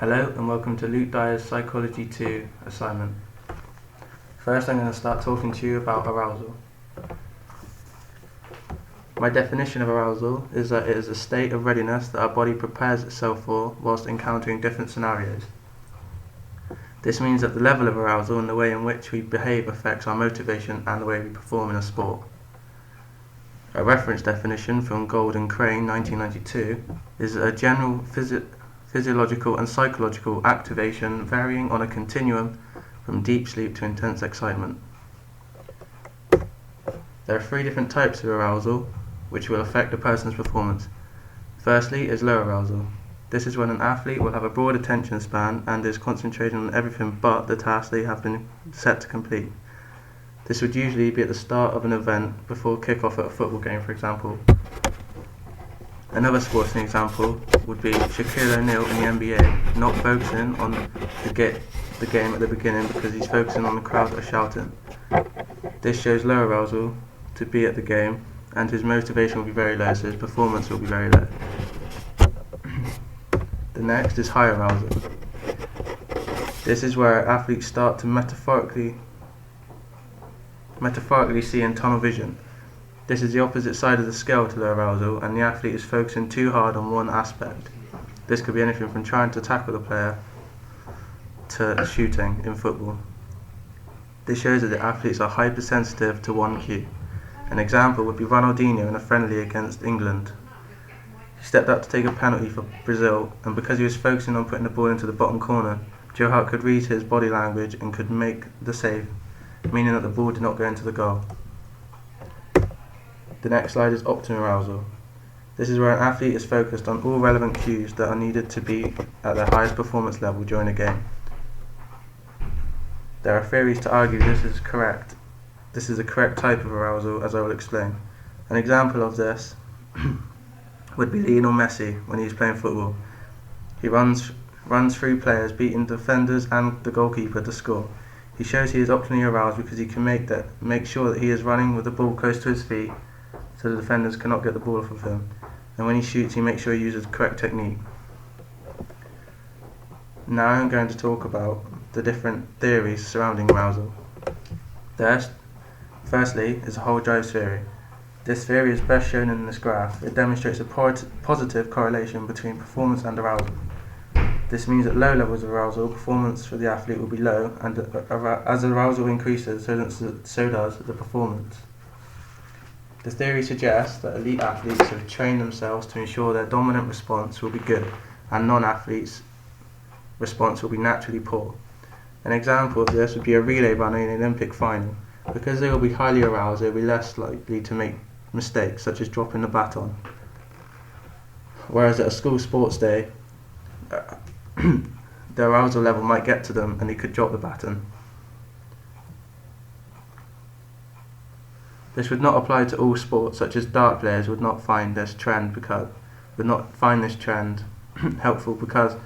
Hello and welcome to Luke Dyer's Psychology 2 assignment. First I'm going to start talking to you about arousal. My definition of arousal is that it is a state of readiness that our body prepares itself for whilst encountering different scenarios. This means that the level of arousal and the way in which we behave affects our motivation and the way we perform in a sport. A reference definition from Gold and Crane 1992 is a general physiological and psychological activation varying on a continuum from deep sleep to intense excitement. There are three different types of arousal which will affect a person's performance. Firstly is low arousal. This is when an athlete will have a broad attention span and is concentrating on everything but the task they have been set to complete. This would usually be at the start of an event before kick-off at a football game, for example. Another sporting example would be Shaquille O'Neal in the NBA not focusing on the game at the beginning because he's focusing on the crowd that are shouting. This shows low arousal to be at the game, and his motivation will be very low, so his performance will be very low. The next is high arousal. This is where athletes start to metaphorically see in tunnel vision. This is the opposite side of the scale to low arousal, and the athlete is focusing too hard on one aspect. This could be anything from trying to tackle the player to shooting in football. This shows that the athletes are hypersensitive to one cue. An example would be Ronaldinho in a friendly against England. He stepped up to take a penalty for Brazil, and because he was focusing on putting the ball into the bottom corner, Joe Hart could read his body language and could make the save, meaning that the ball did not go into the goal. The next slide is optimum arousal. This is where an athlete is focused on all relevant cues that are needed to be at their highest performance level during a game. There are theories to argue this is correct. This is the correct type of arousal, as I will explain. An example of this would be Lionel Messi when he's playing football. He runs through players, beating defenders and the goalkeeper to score. He shows he is optimally aroused because he can make sure that he is running with the ball close to his feet, so the defenders cannot get the ball off of him. And when he shoots, he makes sure he uses the correct technique. Now I'm going to talk about the different theories surrounding arousal. Firstly is the whole drive theory. This theory is best shown in this graph. It demonstrates a positive correlation between performance and arousal. This means at low levels of arousal, performance for the athlete will be low, and as arousal increases, so does the performance. The theory suggests that elite athletes have trained themselves to ensure their dominant response will be good, and non-athletes' response will be naturally poor. An example of this would be a relay runner in an Olympic final. Because they will be highly aroused, they will be less likely to make mistakes, such as dropping the baton. Whereas at a school sports day, the arousal level might get to them and they could drop the baton. This would not apply to all sports, such as dart players would not find this trend helpful because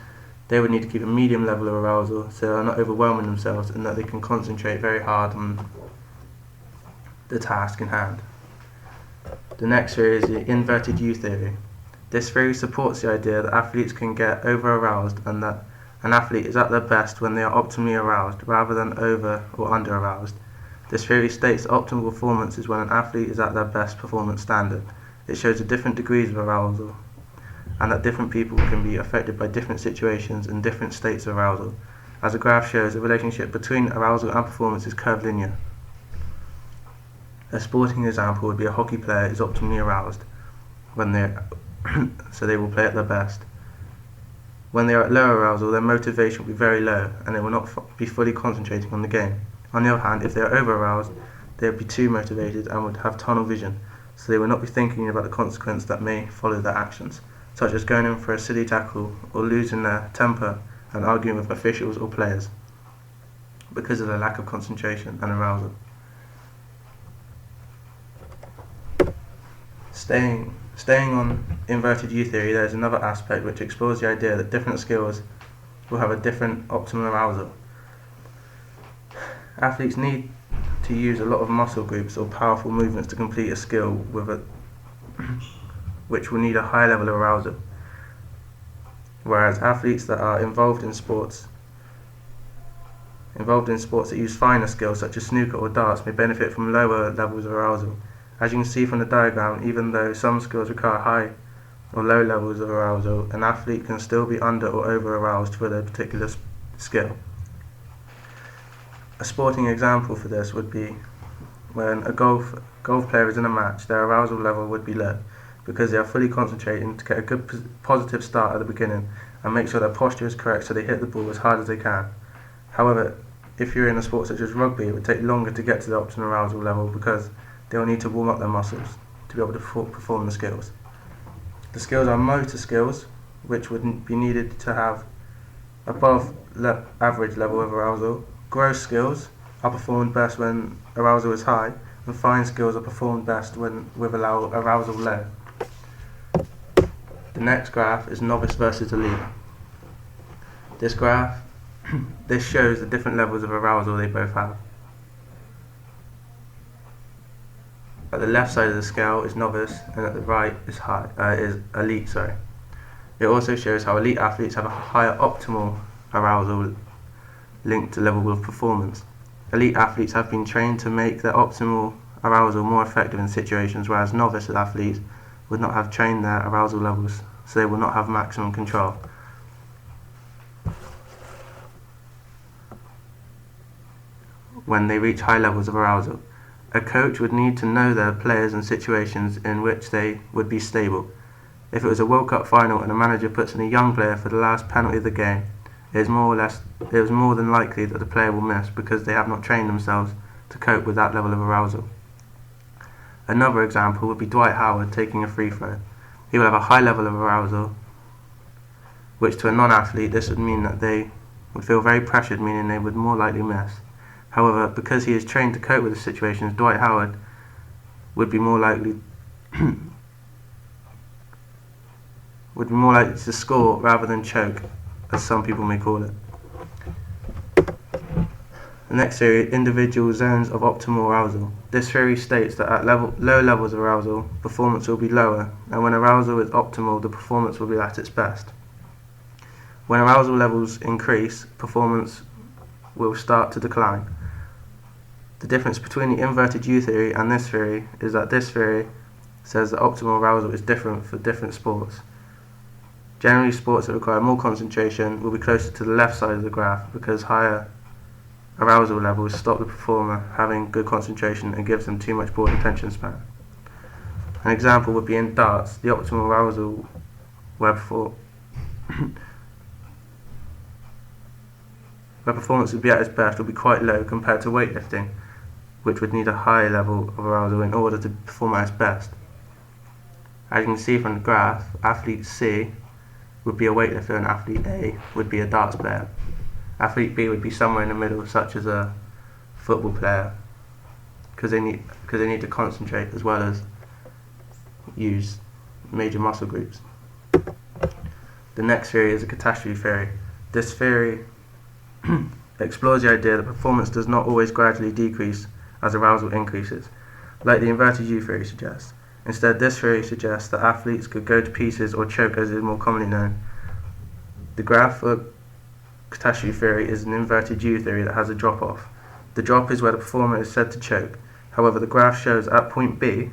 they would need to keep a medium level of arousal so they are not overwhelming themselves and that they can concentrate very hard on the task in hand. The next theory is the inverted U theory. This theory supports the idea that athletes can get over-aroused and that an athlete is at their best when they are optimally aroused rather than over or under-aroused. This theory states that optimal performance is when an athlete is at their best performance standard. It shows the different degrees of arousal and that different people can be affected by different situations and different states of arousal. As the graph shows, the relationship between arousal and performance is curvilinear. A sporting example would be a hockey player is optimally aroused so they will play at their best. When they are at low arousal, their motivation will be very low and they will not be fully concentrating on the game. On the other hand, if they are over-aroused, they would be too motivated and would have tunnel vision, so they will not be thinking about the consequence that may follow their actions, such as going in for a silly tackle or losing their temper and arguing with officials or players because of their lack of concentration and arousal. Staying on inverted U theory, there is another aspect which explores the idea that different skills will have a different optimum arousal. Athletes need to use a lot of muscle groups or powerful movements to complete a skill which will need a high level of arousal. whereas athletes that are involved in sports that use finer skills such as snooker or darts may benefit from lower levels of arousal. As you can see from the diagram, even though some skills require high or low levels of arousal, an athlete can still be under or over aroused for their particular skill. A sporting example for this would be when a golf player is in a match. Their arousal level would be low because they are fully concentrating to get a good positive start at the beginning and make sure their posture is correct so they hit the ball as hard as they can. However, if you're in a sport such as rugby, it would take longer to get to the optimal arousal level because they will need to warm up their muscles to be able to perform the skills. The skills are motor skills, which would be needed to have above average level of arousal. Gross skills are performed best when arousal is high, and fine skills are performed best when with arousal low. The next graph is novice versus elite. This graph shows the different levels of arousal they both have. At the left side of the scale is novice, and at the right is elite. It also shows how elite athletes have a higher optimal arousal linked to level of performance. Elite athletes have been trained to make their optimal arousal more effective in situations, whereas novice athletes would not have trained their arousal levels, so they will not have maximum control. When they reach high levels of arousal, a coach would need to know their players and situations in which they would be stable. If it was a World Cup final and a manager puts in a young player for the last penalty of the game, it is more than likely that the player will miss because they have not trained themselves to cope with that level of arousal. Another example would be Dwight Howard taking a free throw. He will have a high level of arousal, which to a non-athlete this would mean that they would feel very pressured, meaning they would more likely miss. However, because he is trained to cope with the situations, Dwight Howard would be more likely to score rather than choke, as some people may call it. The next theory, individual zones of optimal arousal. This theory states that at low levels of arousal, performance will be lower, and when arousal is optimal, the performance will be at its best. When arousal levels increase, performance will start to decline. The difference between the inverted U theory and this theory is that this theory says that optimal arousal is different for different sports. Generally, sports that require more concentration will be closer to the left side of the graph because higher arousal levels stop the performer having good concentration and gives them too much broad attention span. An example would be in darts. The optimal arousal where performance would be at its best would be quite low compared to weightlifting, which would need a high level of arousal in order to perform at its best. As you can see from the graph, athlete C would be a weightlifter and athlete A would be a darts player. Athlete B would be somewhere in the middle, such as a football player, because they need to concentrate as well as use major muscle groups. The next theory is a catastrophe theory. This theory explores the idea that performance does not always gradually decrease as arousal increases, like the inverted U theory suggests. Instead, this theory suggests that athletes could go to pieces or choke, as is more commonly known. The graph for catastrophe theory is an inverted U theory that has a drop-off. The drop is where the performer is said to choke. However, the graph shows at point B,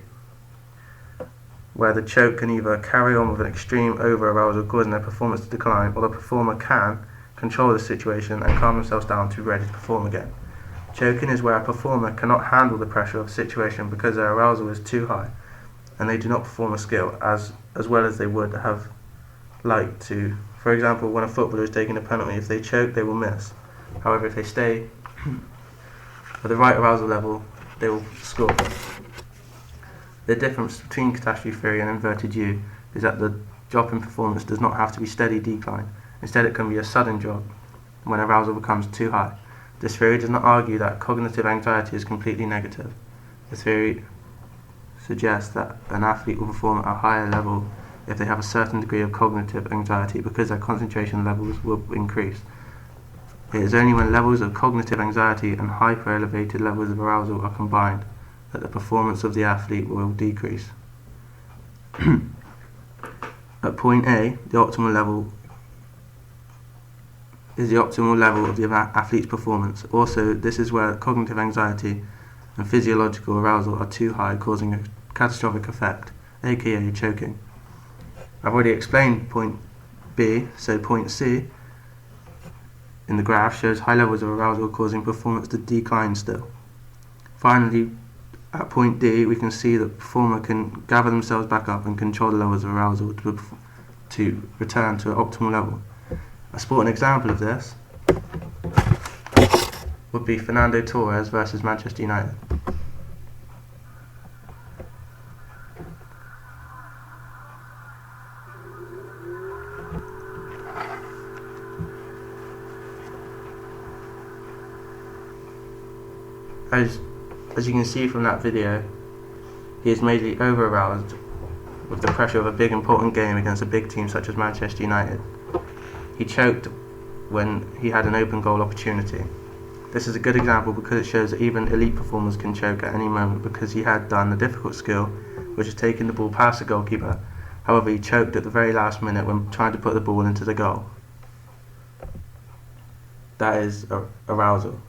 where the choke can either carry on with an extreme over-arousal causing their performance to decline, or the performer can control the situation and calm themselves down to be ready to perform again. Choking is where a performer cannot handle the pressure of the situation because their arousal is too high, and they do not perform a skill as well as they would have liked to. For example, when a footballer is taking a penalty, if they choke, they will miss. However, if they stay at the right arousal level, they will score. The difference between catastrophe theory and inverted U is that the drop in performance does not have to be steady decline. Instead, it can be a sudden drop when arousal becomes too high. This theory does not argue that cognitive anxiety is completely negative. The theory suggests that an athlete will perform at a higher level if they have a certain degree of cognitive anxiety because their concentration levels will increase. It is only when levels of cognitive anxiety and hyper-elevated levels of arousal are combined that the performance of the athlete will decrease. At point A, the optimal level is the optimal level of the athlete's performance. Also, this is where cognitive anxiety and physiological arousal are too high, causing a catastrophic effect, aka choking. I've already explained point B, so point C in the graph shows high levels of arousal causing performance to decline still. Finally, at point D, we can see that the performer can gather themselves back up and control the levels of arousal to return to an optimal level. A sporting example of this would be Fernando Torres versus Manchester United. As you can see from that video, he is majorly over-aroused with the pressure of a big important game against a big team such as Manchester United. He choked when he had an open goal opportunity. This is a good example because it shows that even elite performers can choke at any moment, because he had done the difficult skill, which is taking the ball past the goalkeeper. However, he choked at the very last minute when trying to put the ball into the goal. That is arousal.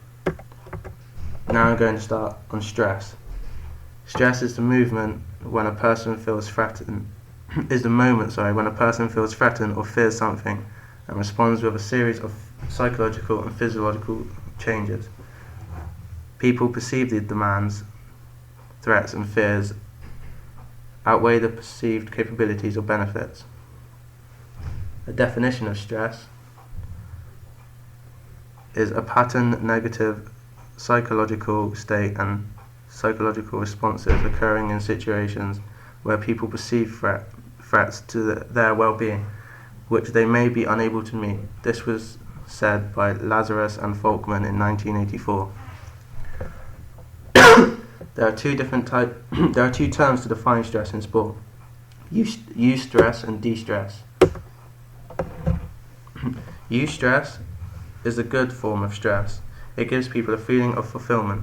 Now I'm going to start on stress. Stress is the movement when a person feels threatened. Is the moment, when a person feels threatened or fears something and responds with a series of psychological and physiological changes. People perceive the demands, threats and fears outweigh the perceived capabilities or benefits. A definition of stress is a pattern negative psychological state and psychological responses occurring in situations where people perceive threats to their well-being, which they may be unable to meet. This was said by Lazarus and Folkman in 1984. There are two terms to define stress in sport: eustress and de-stress. Eustress is a good form of stress. It gives people a feeling of fulfillment.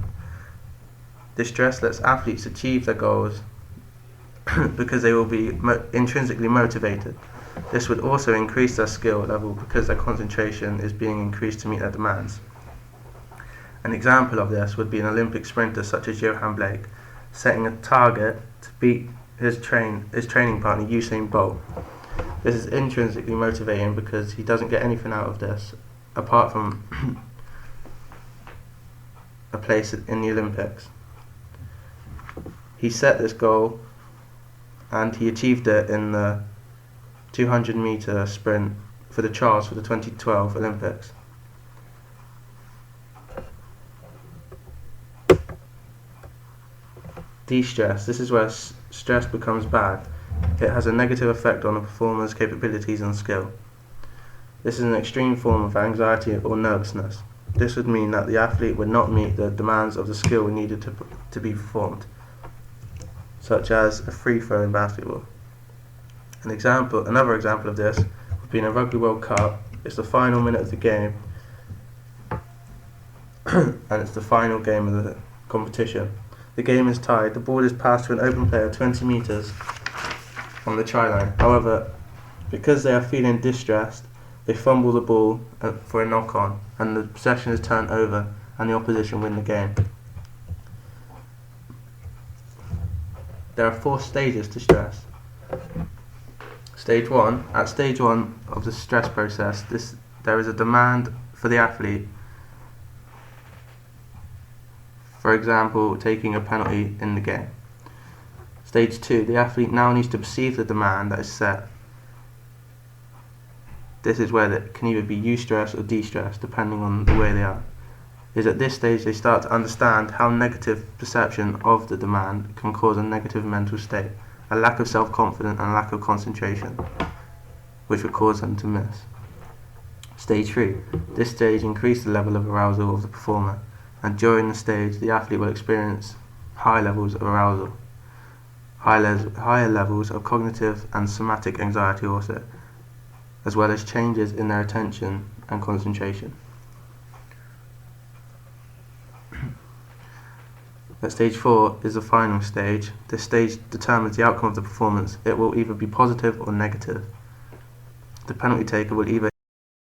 This stress lets athletes achieve their goals because they will be intrinsically motivated. This would also increase their skill level because their concentration is being increased to meet their demands. An example of this would be an Olympic sprinter such as Johan Blake, setting a target to beat his training partner Usain Bolt. This is intrinsically motivating because he doesn't get anything out of this apart from a place in the Olympics. He set this goal and he achieved it in the 200-meter sprint for the trials for the 2012 Olympics. De-stress. This is where stress becomes bad. It has a negative effect on a performer's capabilities and skill. This is an extreme form of anxiety or nervousness. This would mean that the athlete would not meet the demands of the skill needed to be performed, such as a free throw in basketball. Another example of this would be in a Rugby World Cup. It's the final minute of the game, and it's the final game of the competition. The game is tied. The ball is passed to an open player 20 metres on the try line. However, because they are feeling distressed, they fumble the ball for a knock-on, and the possession is turned over, and the opposition win the game. There are 4 stages to stress. Stage 1. At stage 1 of the stress process, there is a demand for the athlete. For example, taking a penalty in the game. Stage 2. The athlete now needs to perceive the demand that is set. This is where it can either be eustress or de-stress, depending on the way they are. Is at this stage they start to understand how negative perception of the demand can cause a negative mental state, a lack of self-confidence and lack of concentration, which would cause them to miss. Stage 3. This stage increases the level of arousal of the performer, and during the stage the athlete will experience high levels of arousal, higher levels of cognitive and somatic anxiety also, as well as changes in their attention and concentration. At stage 4 is the final stage. This stage determines the outcome of the performance. It will either be positive or negative. The penalty taker will either